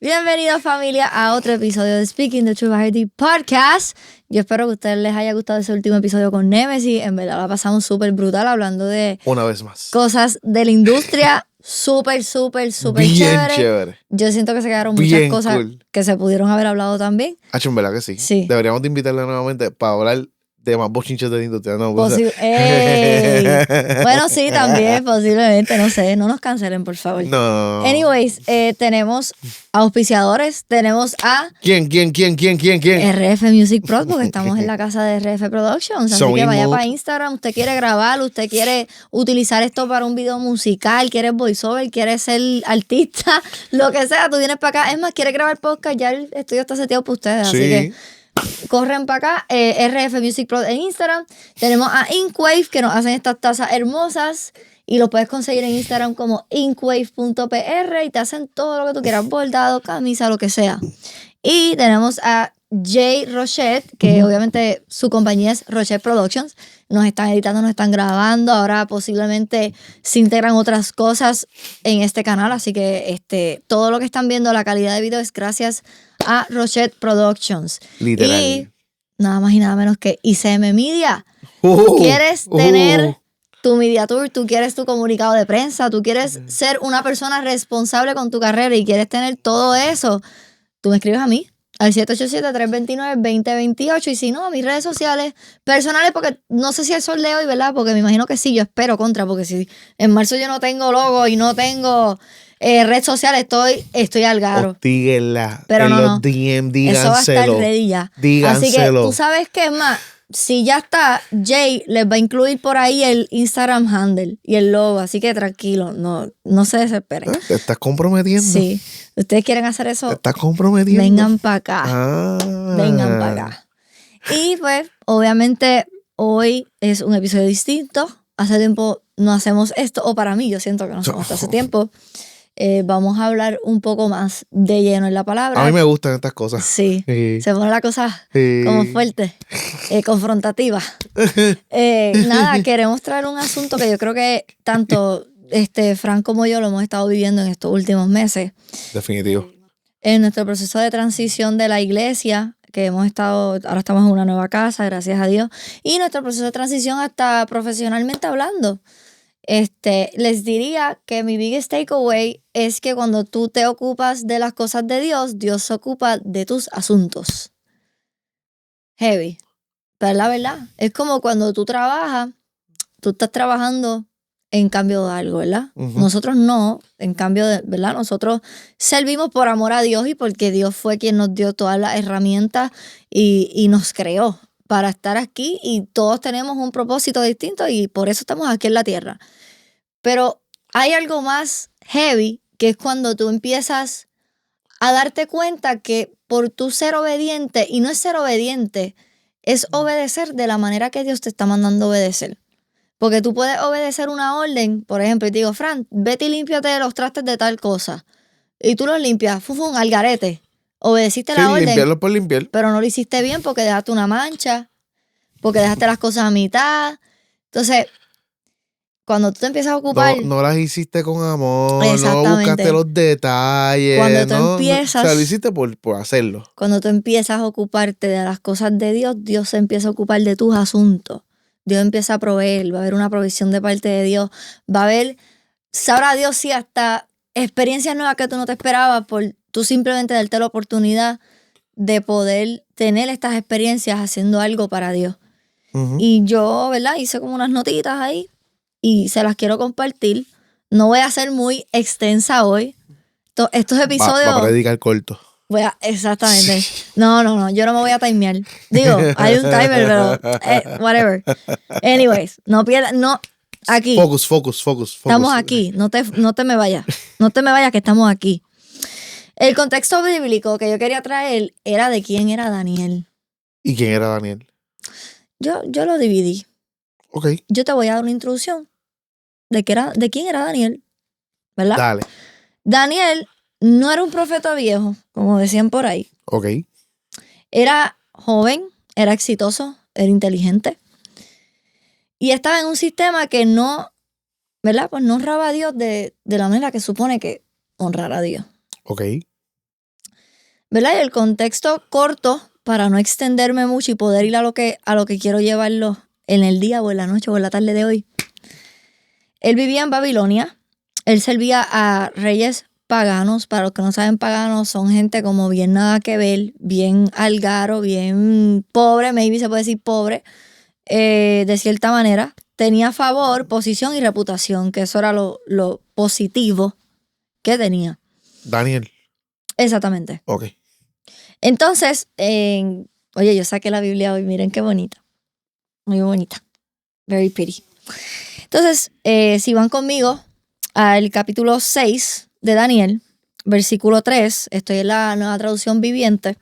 Bienvenidos familia a otro episodio de Speaking the Truth Variety Podcast. Yo espero que a ustedes les haya gustado ese último episodio con Nemesis. En verdad la pasamos súper brutal hablando de una vez más cosas de la industria. Súper bien chévere. Yo siento que se quedaron bien muchas cosas cool. Que se pudieron haber hablado también. En verdad que sí. Sí. Deberíamos de invitarla nuevamente para hablar de más bochinches de la industria. No, Bueno, sí, también, posiblemente, no sé, no nos cancelen, por favor. No. Anyways, tenemos auspiciadores, tenemos a... ¿Quién? RF Music Pro, porque estamos en la casa de RF Productions, así que vaya para Instagram, usted quiere grabar, usted quiere utilizar esto para un video musical, quiere voiceover, quiere ser artista, lo que sea, tú vienes para acá. Es más, quiere grabar podcast, ya el estudio está seteado para ustedes, Sí. así que... corren para acá, RF Music Pro en Instagram. Tenemos a Inkwave, que nos hacen estas tazas hermosas y lo puedes conseguir en Instagram como inkwave.pr y te hacen todo lo que tú quieras, bordado, camisa, lo que sea. Y tenemos a Jay Rochette, que obviamente su compañía es Rochette Productions. Nos están editando, nos están grabando. Ahora posiblemente se integran otras cosas en este canal. Así que todo lo que están viendo, la calidad de video es gracias a Rochette Productions. Literal. Y nada más y nada menos que ICM Media. ¿Quieres tener tu media tour? ¿Tú quieres tu comunicado de prensa? ¿Tú quieres ser una persona responsable con tu carrera y quieres tener todo eso? Tú me escribes a mí al 787-329-2028 y si no, a mis redes sociales personales, porque no sé si el sol de hoy, ¿verdad? Porque me imagino que sí, yo espero porque si en marzo yo no tengo logo y no tengo red social, estoy al garo. Hostíguenla. Pero en no, los no. DM, díganselo. Eso va a estar ready ya. Díganselo. Así que tú sabes que es más, si ya está, Jay les va a incluir por ahí el Instagram handle y el logo, así que tranquilo, no se desesperen. ¿Te estás comprometiendo? Sí. ¿Ustedes quieren hacer eso? ¿Te estás comprometiendo? Vengan para acá. Vengan para acá. Y pues, obviamente, hoy es un episodio distinto. Hace tiempo no hacemos esto, o para mí, yo siento que no hacemos esto hace tiempo. Vamos a hablar un poco más de lleno en la palabra. A mí me gustan estas cosas. Sí. Sí. Se pone la cosa Sí. como fuerte, confrontativa. Nada, queremos traer un asunto que yo creo que tanto Fran como yo lo hemos estado viviendo en estos últimos meses. Definitivo. En nuestro proceso de transición de la iglesia, que ahora estamos en una nueva casa, gracias a Dios, y nuestro proceso de transición hasta profesionalmente hablando. Les diría que mi biggest takeaway es que cuando tú te ocupas de las cosas de Dios, Dios se ocupa de tus asuntos. Heavy. Pero la verdad, es como cuando tú trabajas, tú estás trabajando en cambio de algo, ¿verdad? Nosotros no, en cambio de, ¿verdad? Nosotros servimos por amor a Dios y porque Dios fue quien nos dio todas las herramientas y nos creó para estar aquí y todos tenemos un propósito distinto y por eso estamos aquí en la tierra. Pero hay algo más heavy que es cuando tú empiezas a darte cuenta que por tú ser obediente, y no es ser obediente, es obedecer de la manera que Dios te está mandando obedecer. Porque tú puedes obedecer una orden, por ejemplo, y te digo, Fran, vete y límpiate los trastes de tal cosa. Y tú los limpias, al garete. Obedeciste la orden. Limpiarlo por limpiar. Pero no lo hiciste bien porque dejaste una mancha, porque dejaste las cosas a mitad. Entonces, cuando tú te empiezas a ocupar... No las hiciste con amor, Exactamente. no buscaste los detalles. Cuando tú empiezas... O sea, lo hiciste por hacerlo. Cuando tú empiezas a ocuparte de las cosas de Dios, Dios se empieza a ocupar de tus asuntos. Dios empieza a proveer, va a haber una provisión de parte de Dios. Va a haber, sabrá Dios si hasta experiencias nuevas que tú no te esperabas por tú simplemente darte la oportunidad de poder tener estas experiencias haciendo algo para Dios. Y yo, ¿verdad? Hice como unas notitas ahí y se las quiero compartir. No voy a ser muy extensa hoy. Estos episodios... Va a predicar corto. Exactamente. No, yo no me voy a timear. Digo, hay un timer, pero whatever. Anyways, no pierdas, aquí. Focus. Estamos aquí, no te me vayas. No te me vayas que estamos aquí. El contexto bíblico que yo quería traer era de quién era Daniel. ¿Y quién era Daniel? Yo lo dividí. Ok. Yo te voy a dar una introducción de quién era Daniel, ¿verdad? Dale. Daniel no era un profeta viejo, como decían por ahí. Ok. Era joven, era exitoso, era inteligente. Y estaba en un sistema que no, ¿verdad? Pues no honraba a Dios de la manera que supone que honrar a Dios. Ok. ¿verdad? Y el contexto corto, para no extenderme mucho y poder ir a lo que quiero llevarlo en el día o en la noche o en la tarde de hoy. Él vivía en Babilonia. Él servía a reyes paganos. Para los que no saben, paganos son gente como bien nada que ver, bien algaro, bien pobre, maybe se puede decir pobre, de cierta manera. Tenía favor, posición y reputación, que eso era lo positivo que tenía. Daniel. Exactamente. Ok. Entonces, oye, yo saqué la Biblia hoy, miren qué bonita. Muy bonita. Very pretty. Entonces, si van conmigo al capítulo 6 de Daniel, versículo 3, estoy en la Nueva Traducción Viviente.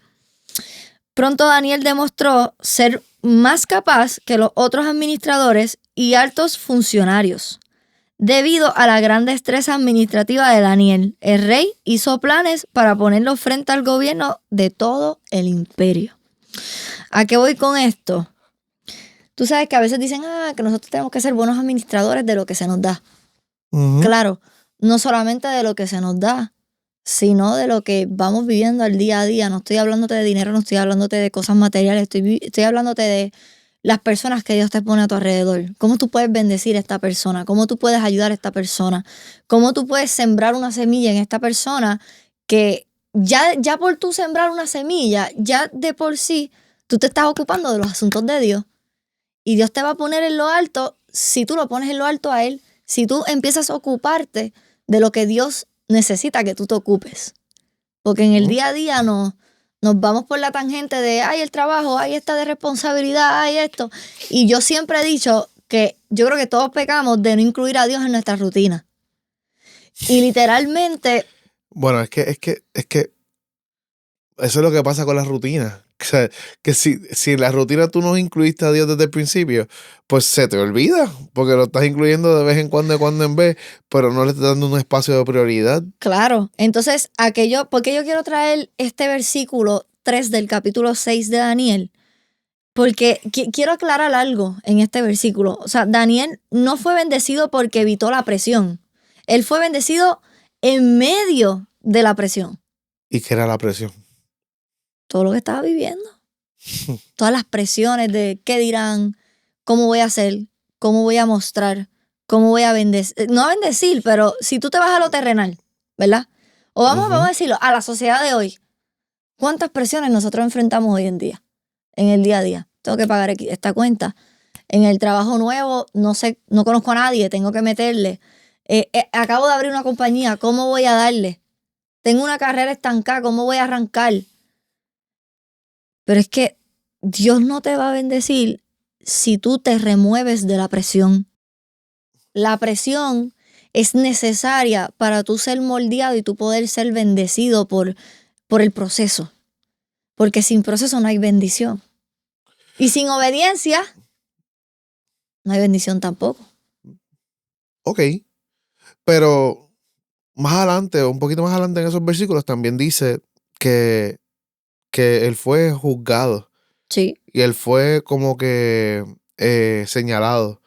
Pronto Daniel demostró ser más capaz que los otros administradores y altos funcionarios. Debido a la gran destreza administrativa de Daniel, el rey hizo planes para ponerlo frente al gobierno de todo el imperio. ¿A qué voy con esto? Tú sabes que a veces dicen que nosotros tenemos que ser buenos administradores de lo que se nos da. Uh-huh. Claro, no solamente de lo que se nos da, sino de lo que vamos viviendo al día a día. No estoy hablándote de dinero, no estoy hablándote de cosas materiales, estoy hablándote de las personas que Dios te pone a tu alrededor. Cómo tú puedes bendecir a esta persona, cómo tú puedes ayudar a esta persona, cómo tú puedes sembrar una semilla en esta persona que ya por tú sembrar una semilla, ya de por sí, tú te estás ocupando de los asuntos de Dios. Y Dios te va a poner en lo alto si tú lo pones en lo alto a Él, si tú empiezas a ocuparte de lo que Dios necesita que tú te ocupes. Porque en el día a día nos vamos por la tangente de, el trabajo, esta de responsabilidad, esto. Y yo siempre he dicho que yo creo que todos pecamos de no incluir a Dios en nuestra rutina. Y literalmente... Bueno, es que eso es lo que pasa con las rutinas. O sea, que si en la rutina tú no incluiste a Dios desde el principio, pues se te olvida, porque lo estás incluyendo de vez en cuando, en vez, pero no le estás dando un espacio de prioridad. Claro, entonces ¿por qué yo quiero traer este versículo 3 del capítulo 6 de Daniel? Porque quiero aclarar algo en este versículo. O sea, Daniel no fue bendecido porque evitó la presión. Él fue bendecido en medio de la presión. ¿Y qué era la presión? Todo lo que estaba viviendo. Todas las presiones de qué dirán, cómo voy a hacer, cómo voy a mostrar, cómo voy a bendecir. No a bendecir, pero si tú te vas a lo terrenal, ¿verdad? O vamos a decirlo, a la sociedad de hoy. ¿Cuántas presiones nosotros enfrentamos hoy en día? En el día a día. Tengo que pagar esta cuenta. En el trabajo nuevo, no conozco a nadie, tengo que meterle. Acabo de abrir una compañía, ¿cómo voy a darle? Tengo una carrera estancada, ¿cómo voy a arrancar? Pero es que Dios no te va a bendecir si tú te remueves de la presión. La presión es necesaria para tú ser moldeado y tú poder ser bendecido por el proceso. Porque sin proceso no hay bendición. Y sin obediencia no hay bendición tampoco. Ok, pero más adelante, un poquito más adelante en esos versículos también dice que él fue juzgado. Sí. Y él fue como que señalado.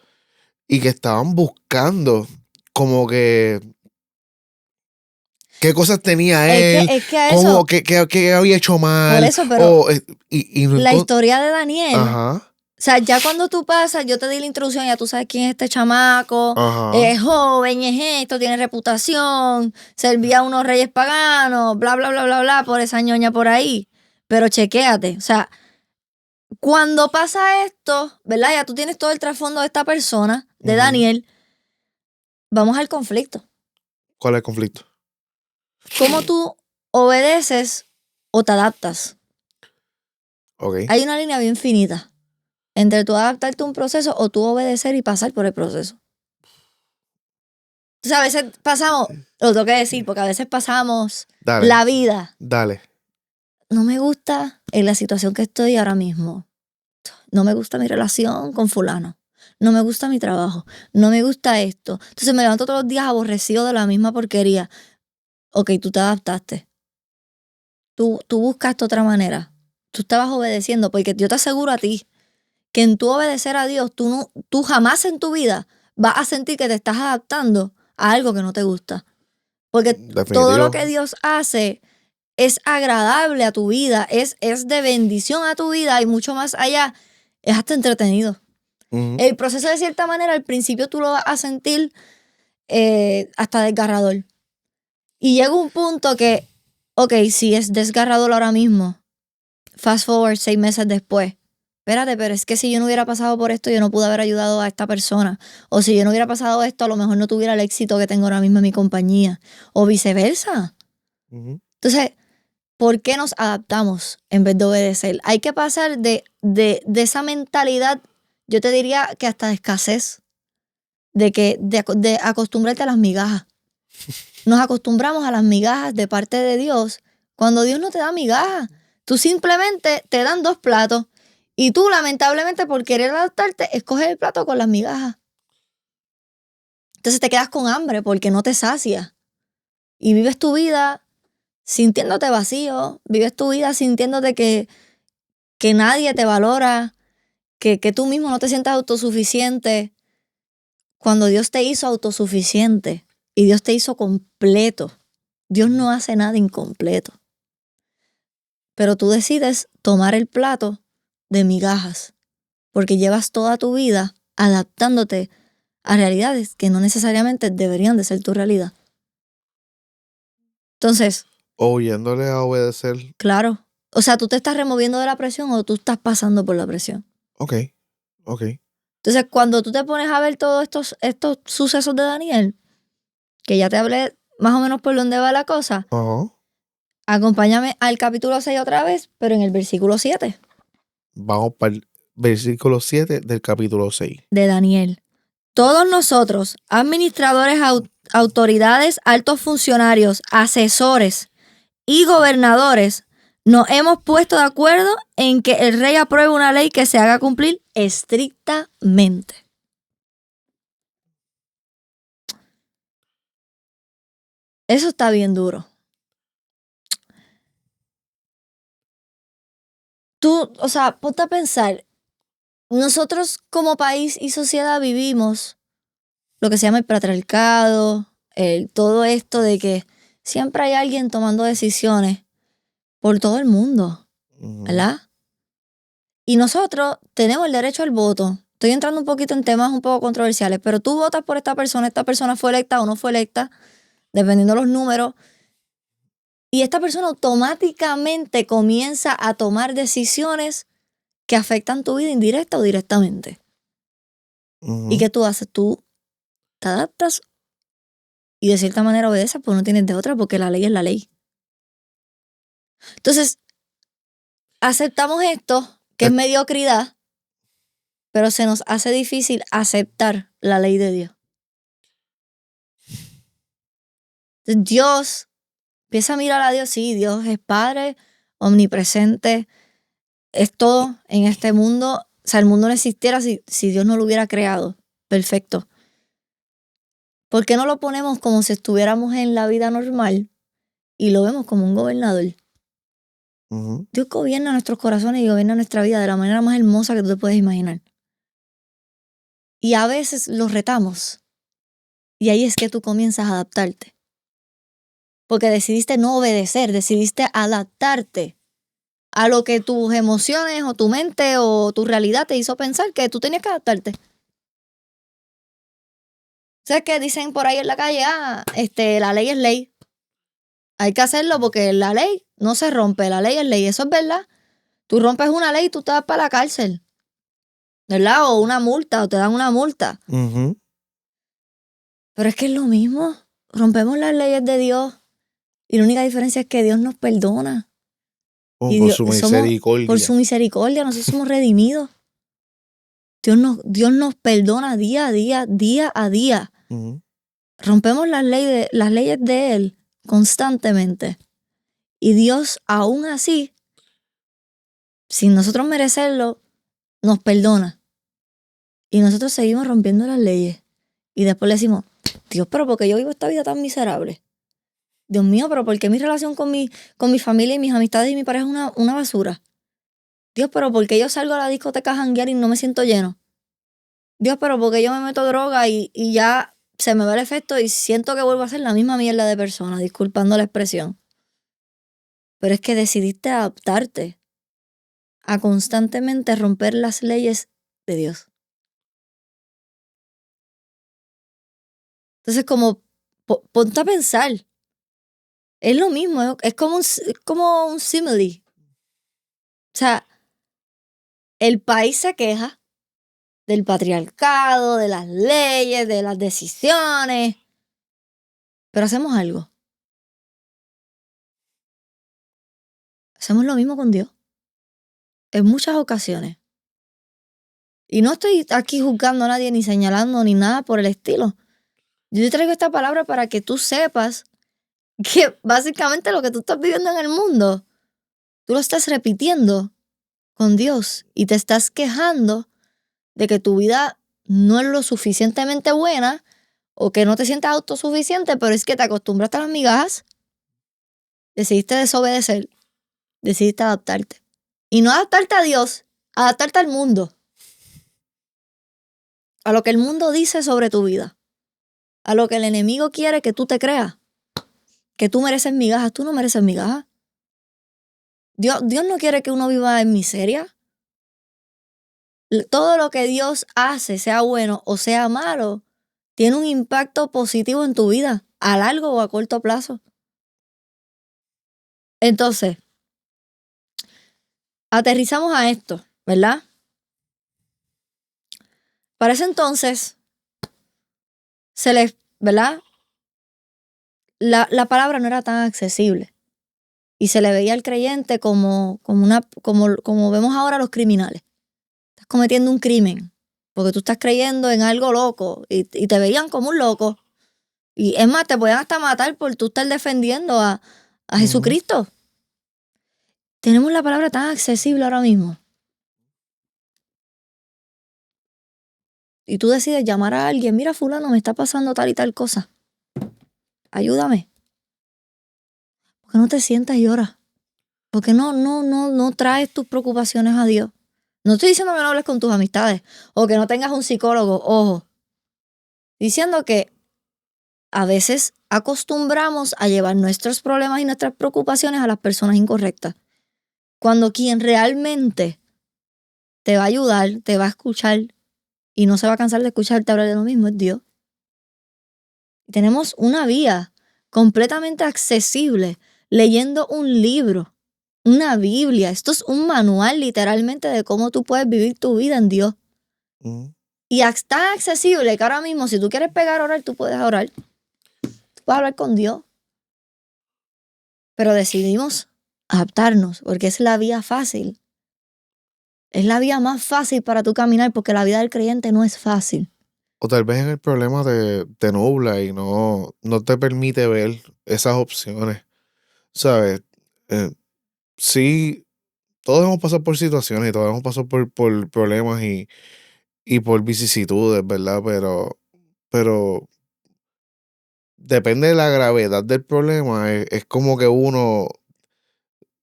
Y que estaban buscando como que qué cosas tenía él, Es que a cómo, eso, qué había hecho mal. por eso, pero la no, historia de Daniel, ajá, o sea, ya cuando tú pasas, yo te di la introducción, ya tú sabes quién es este chamaco, ajá. es joven, es esto, tiene reputación, servía a unos reyes paganos, bla, bla, bla, bla, bla, por esa ñoña por ahí. Pero chequéate, o sea, cuando pasa esto, ¿verdad? Ya tú tienes todo el trasfondo de esta persona, de Daniel, vamos al conflicto. ¿Cuál es el conflicto? ¿Cómo tú obedeces o te adaptas? Okay. Hay una línea bien finita entre tú adaptarte a un proceso o tú obedecer y pasar por el proceso. Entonces a veces pasamos, lo tengo que decir, porque a veces pasamos la vida. Dale. No me gusta en la situación que estoy ahora mismo. No me gusta mi relación con fulano. No me gusta mi trabajo. No me gusta esto. Entonces me levanto todos los días aborrecido de la misma porquería. Ok, tú te adaptaste. Tú buscaste otra manera. Tú estabas obedeciendo, porque yo te aseguro a ti que en tu obedecer a Dios, tú jamás en tu vida vas a sentir que te estás adaptando a algo que no te gusta. Porque Definitivo. todo lo que Dios hace es agradable a tu vida, es de bendición a tu vida y mucho más allá, es hasta entretenido. El proceso de cierta manera al principio tú lo vas a sentir hasta desgarrador. Y llega un punto que, ok, si es desgarrador ahora mismo, fast forward 6 meses después, espérate, pero es que si yo no hubiera pasado por esto, yo no pude haber ayudado a esta persona. O si yo no hubiera pasado esto, a lo mejor no tuviera el éxito que tengo ahora mismo en mi compañía. O viceversa. Entonces, ¿por qué nos adaptamos en vez de obedecer? Hay que pasar de esa mentalidad, yo te diría que hasta de escasez, de acostumbrarte a las migajas. Nos acostumbramos a las migajas de parte de Dios cuando Dios no te da migajas. Tú simplemente te dan 2 platos y tú lamentablemente por querer adaptarte escoges el plato con las migajas. Entonces te quedas con hambre porque no te sacia y vives tu vida sintiéndote vacío, vives tu vida sintiéndote que nadie te valora, que tú mismo no te sientas autosuficiente, cuando Dios te hizo autosuficiente y Dios te hizo completo. Dios no hace nada incompleto. Pero tú decides tomar el plato de migajas porque llevas toda tu vida adaptándote a realidades que no necesariamente deberían de ser tu realidad. Entonces, oyéndole a obedecer. claro. O sea, tú te estás removiendo de la presión o tú estás pasando por la presión. Ok. Entonces, cuando tú te pones a ver todos estos sucesos de Daniel, que ya te hablé más o menos por dónde va la cosa, acompáñame al capítulo 6 otra vez, pero en el versículo 7. Vamos para el versículo 7 del capítulo 6. De Daniel. Todos nosotros, administradores, autoridades, altos funcionarios, asesores y gobernadores, nos hemos puesto de acuerdo en que el rey apruebe una ley que se haga cumplir estrictamente. Eso está bien duro. Tú, o sea, ponte a pensar, nosotros como país y sociedad vivimos lo que se llama el patriarcado, todo esto de que siempre hay alguien tomando decisiones por todo el mundo, ¿verdad? Y nosotros tenemos el derecho al voto. Estoy entrando un poquito en temas un poco controversiales, pero tú votas por esta persona fue electa o no fue electa, dependiendo de los números, y esta persona automáticamente comienza a tomar decisiones que afectan tu vida indirecta o directamente. ¿Y qué tú haces? Tú te adaptas y de cierta manera obedeces, pues no tienes de otra porque la ley es la ley. Entonces, aceptamos esto, que es mediocridad, pero se nos hace difícil aceptar la ley de Dios. Entonces, Dios, empieza a mirar a Dios, sí, Dios es Padre, omnipresente, es todo en este mundo. O sea, el mundo no existiera si Dios no lo hubiera creado. Perfecto. ¿Por qué no lo ponemos como si estuviéramos en la vida normal y lo vemos como un gobernador? Dios gobierna nuestros corazones y gobierna nuestra vida de la manera más hermosa que tú te puedes imaginar. Y a veces los retamos. Y ahí es que tú comienzas a adaptarte. Porque decidiste no obedecer, decidiste adaptarte a lo que tus emociones o tu mente o tu realidad te hizo pensar que tú tenías que adaptarte. ¿Sabes qué dicen por ahí en la calle? La ley es ley. Hay que hacerlo porque la ley no se rompe, la ley es ley. Eso es verdad. Tú rompes una ley y tú te vas para la cárcel. ¿Verdad? O una multa, o te dan una multa. Pero es que es lo mismo. Rompemos las leyes de Dios y la única diferencia es que Dios nos perdona. Y por su misericordia. Por su misericordia, nosotros somos redimidos. Dios nos perdona día a día. Rompemos las leyes de Él constantemente. Y Dios, aún así, sin nosotros merecerlo, nos perdona. Y nosotros seguimos rompiendo las leyes. Y después le decimos, Dios, pero ¿por qué yo vivo esta vida tan miserable? Dios mío, pero ¿por qué mi relación con mi familia y mis amistades y mi pareja es una basura? Dios, pero ¿por qué yo salgo a la discoteca a janguear y no me siento lleno? Dios, pero ¿por qué yo me meto droga y ya se me va el efecto y siento que vuelvo a ser la misma mierda de persona, disculpando la expresión? pero es que decidiste adaptarte a constantemente romper las leyes de Dios. Entonces, como ponte a pensar, es lo mismo, es como un simile. O sea, el país se queja del patriarcado, de las leyes, de las decisiones, pero hacemos algo. Hacemos lo mismo con Dios, en muchas ocasiones. Y no estoy aquí juzgando a nadie, ni señalando, ni nada por el estilo. Yo te traigo esta palabra para que tú sepas que básicamente lo que tú estás viviendo en el mundo, tú lo estás repitiendo con Dios y te estás quejando de que tu vida no es lo suficientemente buena o que no te sientas autosuficiente, pero es que te acostumbraste a las migajas, decidiste desobedecer, decidiste adaptarte. Y no adaptarte a Dios, adaptarte al mundo, a lo que el mundo dice sobre tu vida, a lo que el enemigo quiere que tú te creas, que tú mereces migajas. Tú no mereces migajas. Dios no quiere que uno viva en miseria. Todo lo que Dios hace, sea bueno o sea malo, tiene un impacto positivo en tu vida, a largo o a corto plazo. Entonces, aterrizamos a esto, ¿verdad? Para ese entonces, ¿verdad? La palabra no era tan accesible y se le veía al creyente como vemos ahora los criminales. Estás cometiendo un crimen porque tú estás creyendo en algo loco y te veían como un loco. Y es más, te podían hasta matar por tú estar defendiendo a Jesucristo. Tenemos la palabra tan accesible ahora mismo. Y tú decides llamar a alguien, mira fulano, me está pasando tal y tal cosa. Ayúdame. ¿Por qué no te sientas y lloras? ¿Por qué no traes tus preocupaciones a Dios? No estoy diciendo que no hables con tus amistades o que no tengas un psicólogo, ojo. Diciendo que a veces acostumbramos a llevar nuestros problemas y nuestras preocupaciones a las personas incorrectas. Cuando quien realmente te va a ayudar, te va a escuchar y no se va a cansar de escucharte hablar de lo mismo es Dios. Tenemos una vía completamente accesible leyendo un libro, una Biblia. Esto es un manual literalmente de cómo tú puedes vivir tu vida en Dios. Y es tan accesible que ahora mismo si tú quieres pegar a orar, tú puedes orar. Tú puedes hablar con Dios. Pero decidimos adaptarnos porque es la vía fácil. Es la vía más fácil para tú caminar porque la vida del creyente no es fácil. O tal vez en el problema te nubla y no te permite ver esas opciones. ¿Sabes? Sí, todos hemos pasado por situaciones y todos hemos pasado por problemas y por vicisitudes, ¿verdad? Pero depende de la gravedad del problema. Es como que uno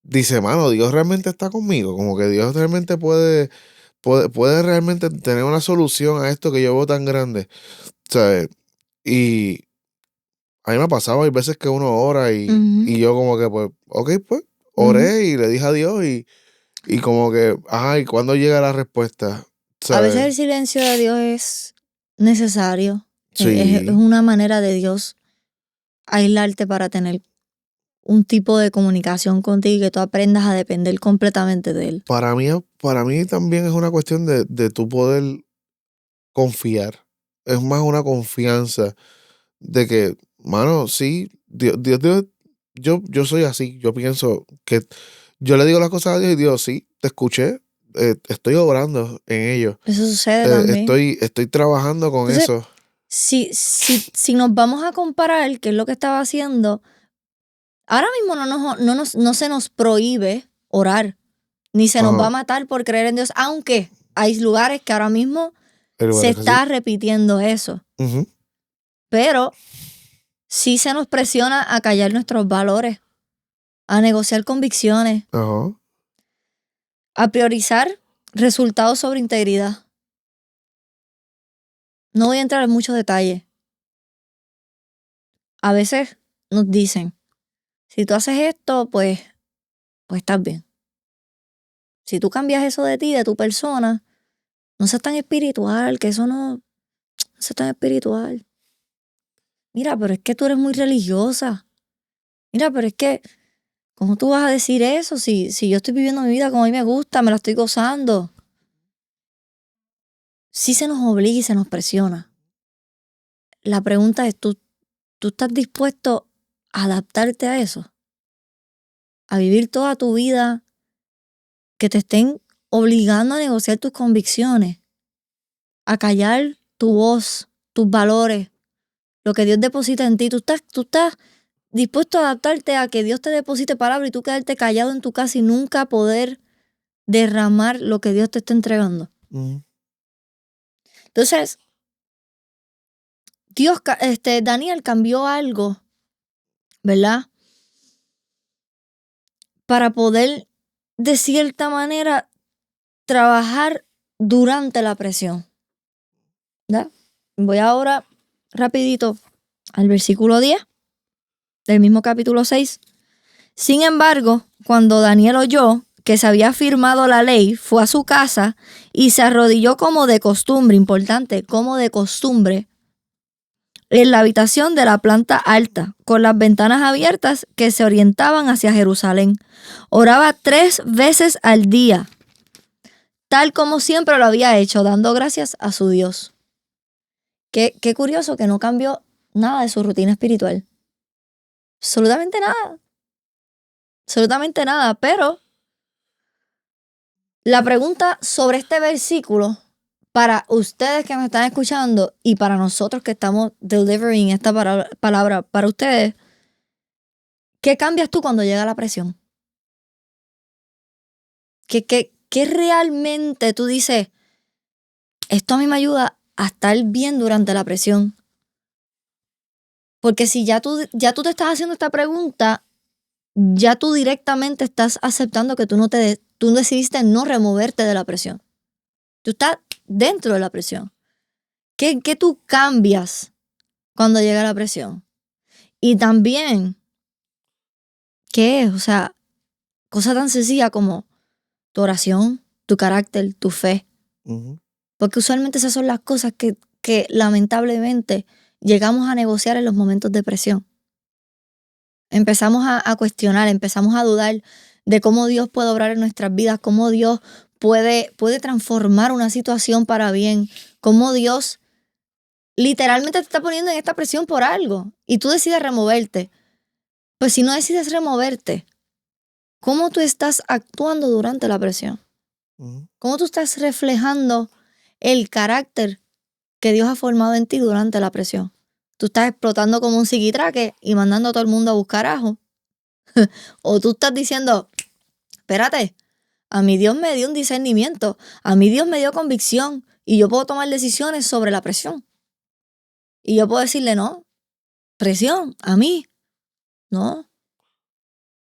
dice, mano, Dios realmente está conmigo. Como que Dios realmente puede realmente tener una solución a esto que yo veo tan grande. ¿Sabes? Y a mí me ha pasado, hay veces que uno ora y yo como que, pues, ok, pues, oré y le dije a Dios y como que, ajá, ¿y cuándo llega la respuesta? A veces ¿Sabes? el silencio de Dios es necesario. Es Sí, una manera de Dios aislarte para tener un tipo de comunicación contigo y que tú aprendas a depender completamente de Él. para mí también es una cuestión de tu poder confiar. Es más una confianza de que, mano, sí, Dios, yo soy así. Yo pienso que yo le digo las cosas a Dios y Dios, sí, te escuché, estoy obrando en ello. Eso sucede también. Estoy trabajando con Entonces, eso. si nos vamos a comparar qué es lo que estaba haciendo, ahora mismo no se nos prohíbe orar, ni se nos va a Ajá. matar por creer en Dios, aunque hay lugares que ahora mismo El lugar se es así. está repitiendo eso. Ujú. Pero sí se nos presiona a callar nuestros valores, a negociar convicciones, Ajá. a priorizar resultados sobre integridad. No voy a entrar en muchos detalles. A veces nos dicen, si tú haces esto, pues pues estás bien. Si tú cambias eso de ti, de tu persona, no seas tan espiritual, que eso no seas tan espiritual. Mira, pero es que tú eres muy religiosa. Mira, pero es que, ¿cómo tú vas a decir eso si yo estoy viviendo mi vida como a mí me gusta, me la estoy gozando? Sí se nos obliga y se nos presiona. La pregunta es, ¿tú estás dispuesto a adaptarte a eso? A vivir toda tu vida que te estén obligando a negociar tus convicciones, a callar tu voz, tus valores, lo que Dios deposita en ti. Tú estás dispuesto a adaptarte a que Dios te deposite palabra y tú quedarte callado en tu casa y nunca poder derramar lo que Dios te está entregando. Entonces, Daniel cambió algo, ¿verdad? Para poder, de cierta manera, trabajar durante la presión. ¿Ya? Voy ahora rapidito al versículo 10 del mismo capítulo 6. Sin embargo, cuando Daniel oyó que se había firmado la ley, fue a su casa y se arrodilló como de costumbre, importante, como de costumbre, en la habitación de la planta alta, con las ventanas abiertas que se orientaban hacia Jerusalén. Oraba 3 veces al día, tal como siempre lo había hecho, dando gracias a su Dios. Qué curioso que no cambió nada de su rutina espiritual. Absolutamente nada. Absolutamente nada. Pero la pregunta sobre este versículo, para ustedes que me están escuchando y para nosotros que estamos delivering esta palabra para ustedes, ¿qué cambias tú cuando llega la presión? ¿Qué realmente tú dices? Esto a mí me ayuda a estar bien durante la presión. Porque si ya tú te estás haciendo esta pregunta, ya tú directamente estás aceptando que tú decidiste no removerte de la presión. Tú estás dentro de la presión. ¿Qué tú cambias cuando llega la presión? Y también, ¿qué es? O sea, cosa tan sencilla como tu oración, tu carácter, tu fe. Porque usualmente esas son las cosas que lamentablemente llegamos a negociar en los momentos de presión. Empezamos a cuestionar, empezamos a dudar de cómo Dios puede obrar en nuestras vidas, cómo Dios puede transformar una situación para bien, cómo Dios literalmente te está poniendo en esta presión por algo y tú decides removerte. Pues si no decides removerte, ¿cómo tú estás actuando durante la presión? ¿Cómo tú estás reflejando el carácter que Dios ha formado en ti durante la presión? Tú estás explotando como un psiquitraque y mandando a todo el mundo a buscar ajo. O tú estás diciendo, espérate, a mí Dios me dio un discernimiento, a mí Dios me dio convicción y yo puedo tomar decisiones sobre la presión. Y yo puedo decirle, no, presión, a mí, no.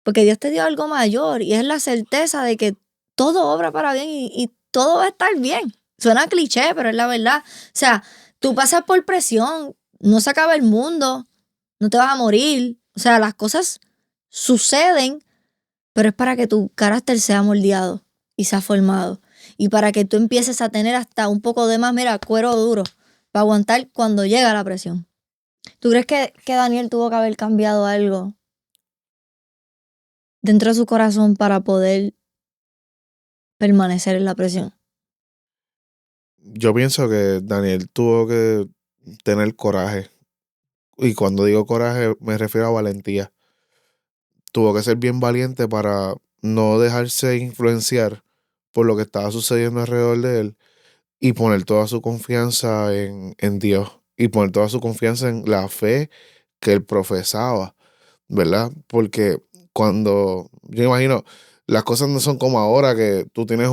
Porque Dios te dio algo mayor y es la certeza de que todo obra para bien y todo va a estar bien. Suena cliché, pero es la verdad. O sea, tú pasas por presión, no se acaba el mundo, no te vas a morir. O sea, las cosas suceden, pero es para que tu carácter sea moldeado y sea formado. Y para que tú empieces a tener hasta un poco de más, mira, cuero duro, para aguantar cuando llega la presión. ¿Tú crees que Daniel tuvo que haber cambiado algo dentro de su corazón para poder permanecer en la presión? Yo pienso que Daniel tuvo que tener coraje. Y cuando digo coraje me refiero a valentía. Tuvo que ser bien valiente para no dejarse influenciar por lo que estaba sucediendo alrededor de él y poner toda su confianza en Dios y poner toda su confianza en la fe que él profesaba, ¿verdad? Porque cuando, yo imagino, las cosas no son como ahora que tú tienes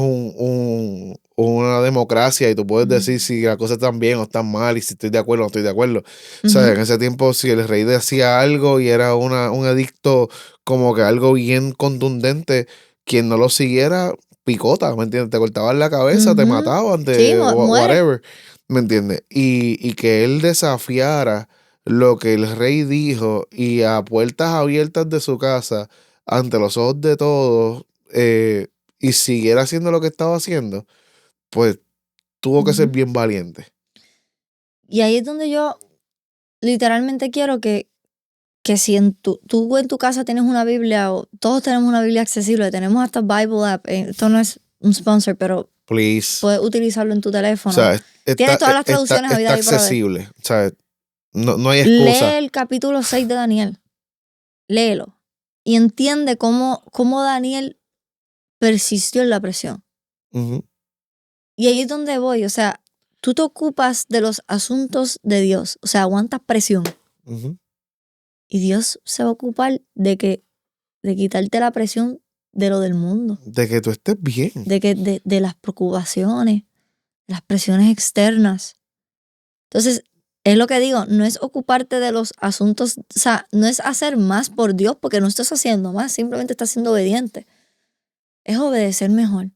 una democracia y tú puedes decir si las cosas están bien o están mal y si estoy de acuerdo o no estoy de acuerdo. O sea, en ese tiempo si el rey decía algo y era un edicto como que algo bien contundente, quien no lo siguiera, picota, ¿me entiendes? Te cortaban la cabeza, te mataban, Sí, muere. whatever, ¿me entiendes? Y que él desafiara lo que el rey dijo y a puertas abiertas de su casa ante los ojos de todos y siguiera haciendo lo que estaba haciendo, pues tuvo que ser Ujú. bien valiente. Y ahí es donde yo literalmente quiero que si tú en tu casa tienes una Biblia, o todos tenemos una Biblia accesible, tenemos hasta Bible app, esto no es un sponsor, pero Please. puedes utilizarlo en tu O teléfono. sea, Tienes todas las traducciones está habidas y por haber. accesible. O sea, no hay Lee excusa. el capítulo 6 de Daniel. Léelo. Y entiende cómo Daniel persistió en la presión. Ujú, Y ahí es donde voy. O sea, tú te ocupas de los asuntos de Dios. O sea, aguantas presión. ujú. Y Dios se va a ocupar de quitarte la presión de lo del mundo. De que tú estés bien. De las preocupaciones, las presiones externas. Entonces, es lo que digo, no es ocuparte de los asuntos, o sea, no es hacer más por Dios porque no estás haciendo más, simplemente estás siendo obediente. Es obedecer mejor.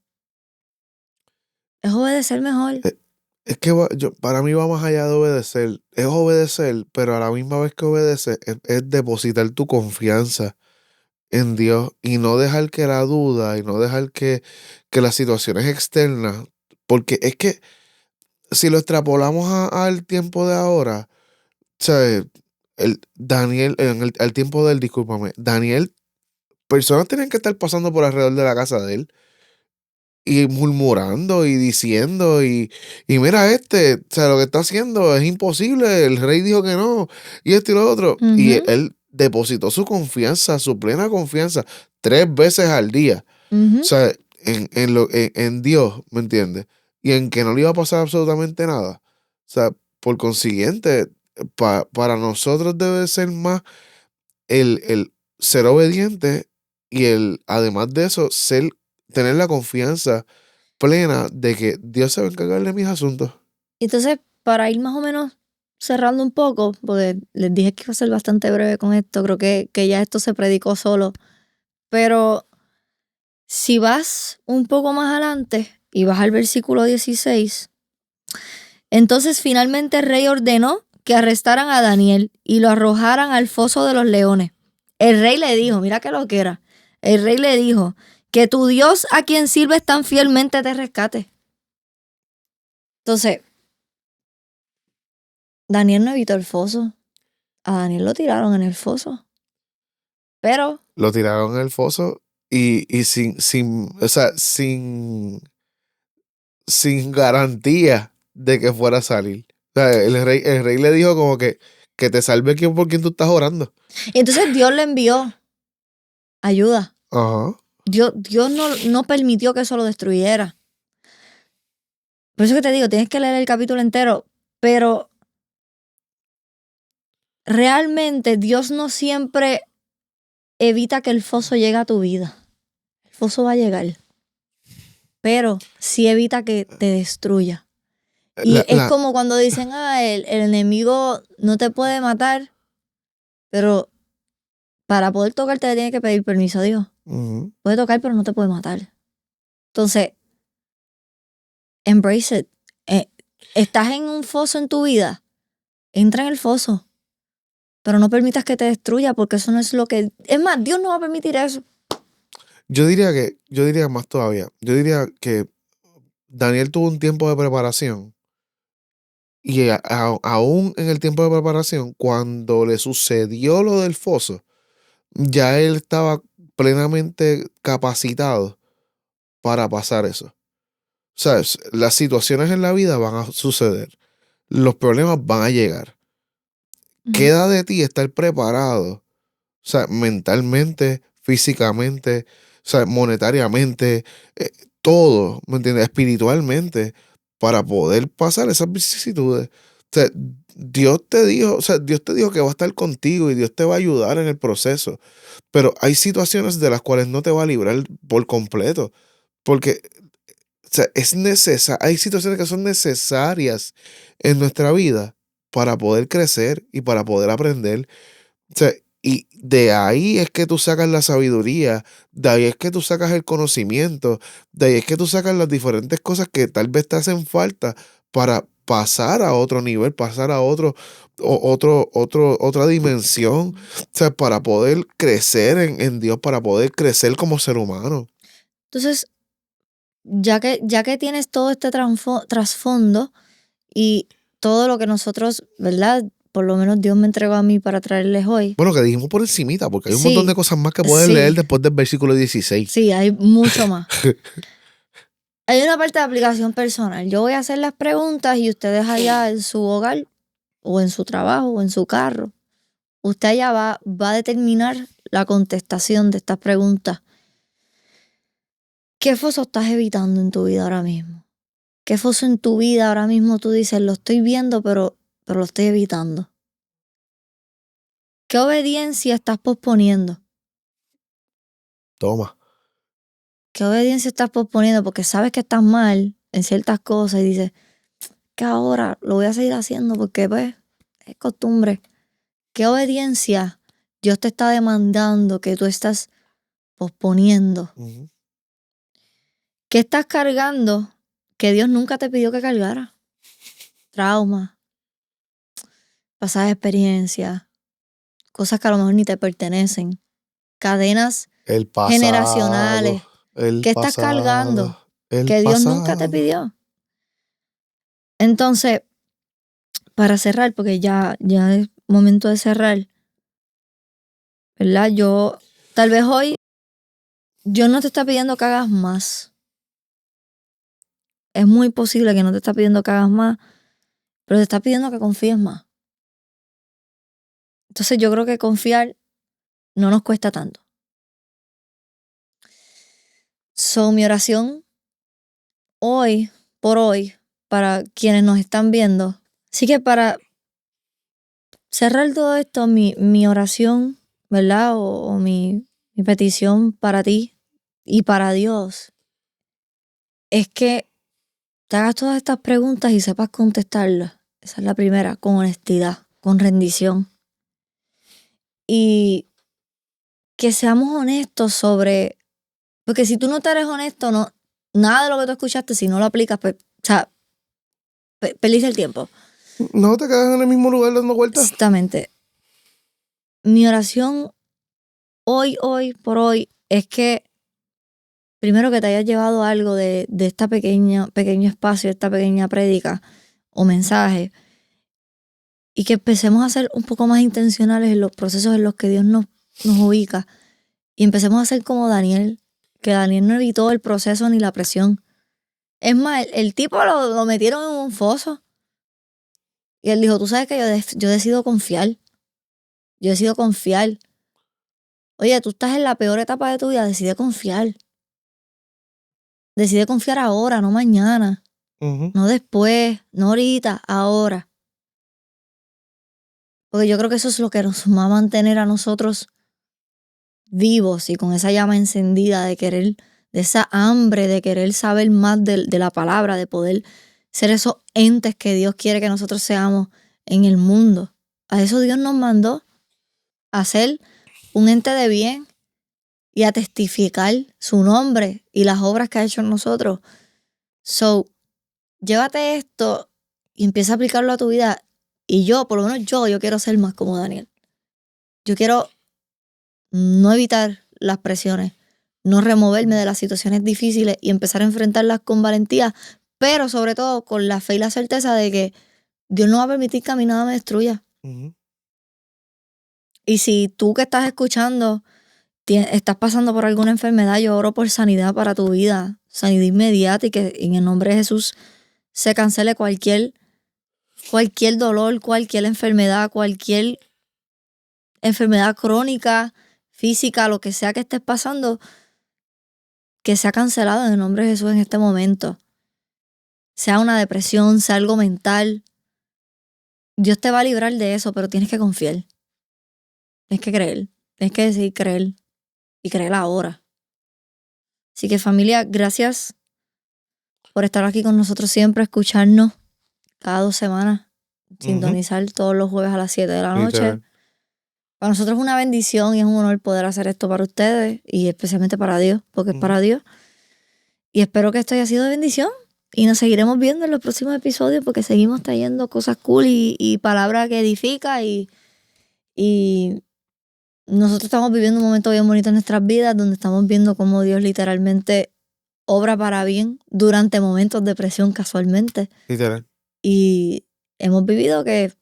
Es obedecer mejor. Es que para mí va más allá de obedecer. Es obedecer, pero a la misma vez que obedecer es depositar tu confianza en Dios y no dejar que la duda y no dejar que las situaciones externas, porque es que si lo extrapolamos al tiempo de ahora, ¿sabes? Daniel, al tiempo del, discúlpame, Daniel, personas tienen que estar pasando por alrededor de la casa de él y murmurando y diciendo y mira o sea, lo que está haciendo es imposible, el rey dijo que no, y esto y lo otro. Y Ujú, él depositó su confianza, su plena confianza, 3 veces al día. O ujú. sea, en Dios, ¿me entiendes? Y en que no le iba a pasar absolutamente nada. O sea, por consiguiente, para nosotros debe ser más el ser obediente y además de eso, tener la confianza plena de que Dios se va a encargar de mis asuntos. Entonces, para ir más o menos cerrando un poco, porque les dije que iba a ser bastante breve con esto, creo que ya esto se predicó solo, pero si vas un poco más adelante y vas al versículo 16, entonces finalmente el rey ordenó que arrestaran a Daniel y lo arrojaran al foso de los leones. El rey le dijo, mira qué lo que era, el rey le dijo, que tu Dios a quien sirves tan fielmente te rescate. Entonces, Daniel no evitó el foso. A Daniel lo tiraron en el foso. Pero, Lo tiraron en el foso y o sea, sin garantía de que fuera a salir. O sea, el rey le dijo como que te salve quien por quien tú estás orando. y entonces Dios le envió ayuda. Ajá. Dios no permitió que eso lo destruyera. Por eso que te digo, tienes que leer el capítulo entero. Pero realmente Dios no siempre evita que el foso llegue a tu vida. El foso va a llegar. Pero sí evita que te destruya. Y La, es la, como cuando dicen, el enemigo no te puede matar, pero para poder tocarte le tiene que pedir permiso a Dios. ujú. Puede tocar, pero no te puede matar. Entonces, embrace it. Estás en un foso en tu vida, entra en el foso, pero no permitas que te destruya porque eso no es lo que... Es más, Dios no va a permitir eso. Yo diría más todavía. Yo diría que Daniel tuvo un tiempo de preparación y aún en el tiempo de preparación, cuando le sucedió lo del foso, ya él estaba plenamente capacitado para pasar eso. ¿Sabes? Las situaciones en la vida van a suceder. Los problemas van a llegar. Ujú. Queda de ti estar preparado. O sea, mentalmente, físicamente, o sea, monetariamente, todo, ¿me entiendes? Espiritualmente, para poder pasar esas vicisitudes. O sea, Dios te dijo que va a estar contigo y Dios te va a ayudar en el proceso. Pero hay situaciones de las cuales no te va a librar por completo. Porque o sea, hay situaciones que son necesarias en nuestra vida para poder crecer y para poder aprender. O sea, y de ahí es que tú sacas la sabiduría, de ahí es que tú sacas el conocimiento, de ahí es que tú sacas las diferentes cosas que tal vez te hacen falta para pasar a otro nivel, pasar a otro otra dimensión, o sea, para poder crecer en Dios, para poder crecer como ser humano. Entonces, ya que tienes todo este trasfondo y todo lo que nosotros, ¿verdad? Por lo menos Dios me entregó a mí para traerles hoy. Bueno, que dijimos por encimita, porque hay un Sí, montón de cosas más que puedes sí. leer después del versículo 16. Sí, hay mucho más. Hay una parte de aplicación personal. Yo voy a hacer las preguntas y ustedes allá en su hogar o en su trabajo o en su carro, usted allá va a determinar la contestación de estas preguntas. ¿Qué foso estás evitando en tu vida ahora mismo? ¿Qué foso en tu vida ahora mismo tú dices, lo estoy viendo, pero lo estoy evitando? ¿Qué obediencia estás posponiendo? Toma. ¿Qué obediencia estás posponiendo? Porque sabes que estás mal en ciertas cosas y dices que ahora lo voy a seguir haciendo porque pues es costumbre. ¿Qué obediencia Dios te está demandando que tú estás posponiendo? Uh-huh. ¿Qué estás cargando que Dios nunca te pidió que cargara? Trauma, pasadas experiencias, cosas que a lo mejor ni te pertenecen, cadenas El pasado, generacionales. ¿Qué estás cargando que Dios nunca te pidió? Entonces, para cerrar, porque ya es momento de cerrar, ¿verdad? Tal vez hoy, Dios no te está pidiendo que hagas más. Es muy posible que no te está pidiendo que hagas más, pero te está pidiendo que confíes más. Entonces yo creo que confiar no nos cuesta tanto. Mi oración hoy, por hoy, para quienes nos están viendo. Así que para cerrar todo esto, mi oración, ¿verdad? O mi petición para ti y para Dios es que te hagas todas estas preguntas y sepas contestarlas. Esa es la primera, con honestidad, con rendición. Y que seamos honestos sobre... Porque si tú no te eres honesto, nada de lo que tú escuchaste, si no lo aplicas, pues, o sea, perdiste el tiempo. No te quedas en el mismo lugar dando vueltas. Exactamente. Mi oración hoy, por hoy, es que primero que te hayas llevado algo de esta pequeño espacio, esta pequeña prédica o mensaje, y que empecemos a ser un poco más intencionales en los procesos en los que Dios nos ubica, y empecemos a ser como Daniel, que Daniel no evitó el proceso ni la presión. Es más, el tipo lo metieron en un foso. Y él dijo, tú sabes que yo decido confiar. Yo decido confiar. Oye, tú estás en la peor etapa de tu vida, decide confiar. Decide confiar ahora, no mañana. Uh-huh. No después, no ahorita, ahora. Porque yo creo que eso es lo que nos va a mantener a nosotros vivos y con esa llama encendida de querer, de esa hambre de querer saber más de la palabra, de poder ser esos entes que Dios quiere que nosotros seamos en el mundo. A eso Dios nos mandó, a ser un ente de bien y a testificar su nombre y las obras que ha hecho en nosotros. So, llévate esto y empieza a aplicarlo a tu vida. Y yo, por lo menos yo quiero ser más como Daniel. Yo quiero no evitar las presiones, no removerme de las situaciones difíciles y empezar a enfrentarlas con valentía, pero sobre todo con la fe y la certeza de que Dios no va a permitir que a mí nada me destruya. Uh-huh. Y si tú que estás escuchando estás pasando por alguna enfermedad, yo oro por sanidad para tu vida, sanidad inmediata, y que en el nombre de Jesús se cancele cualquier dolor, cualquier enfermedad crónica, física, lo que sea que estés pasando, que sea cancelado en el nombre de Jesús en este momento. Sea una depresión, sea algo mental. Dios te va a librar de eso, pero tienes que confiar. Tienes que creer. Tienes que decidir creer. Y creer ahora. Así que familia, gracias por estar aquí con nosotros siempre, escucharnos cada 2 semanas, sintonizar todos los jueves a las 7 de la noche. Literal. Para nosotros es una bendición y es un honor poder hacer esto para ustedes y especialmente para Dios, porque es para Dios. Y espero que esto haya sido de bendición. Y nos seguiremos viendo en los próximos episodios porque seguimos trayendo cosas cool y palabras que edifica y nosotros estamos viviendo un momento bien bonito en nuestras vidas donde estamos viendo cómo Dios literalmente obra para bien durante momentos de presión casualmente. Literal. Y hemos vivido que,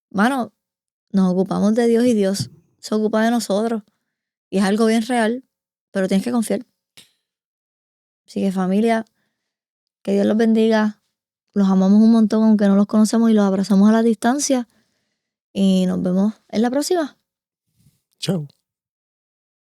mano, nos ocupamos de Dios y Dios se ocupa de nosotros. Y es algo bien real, pero tienes que confiar. Así que familia, que Dios los bendiga. Los amamos un montón aunque no los conocemos y los abrazamos a la distancia. Y nos vemos en la próxima. Chao.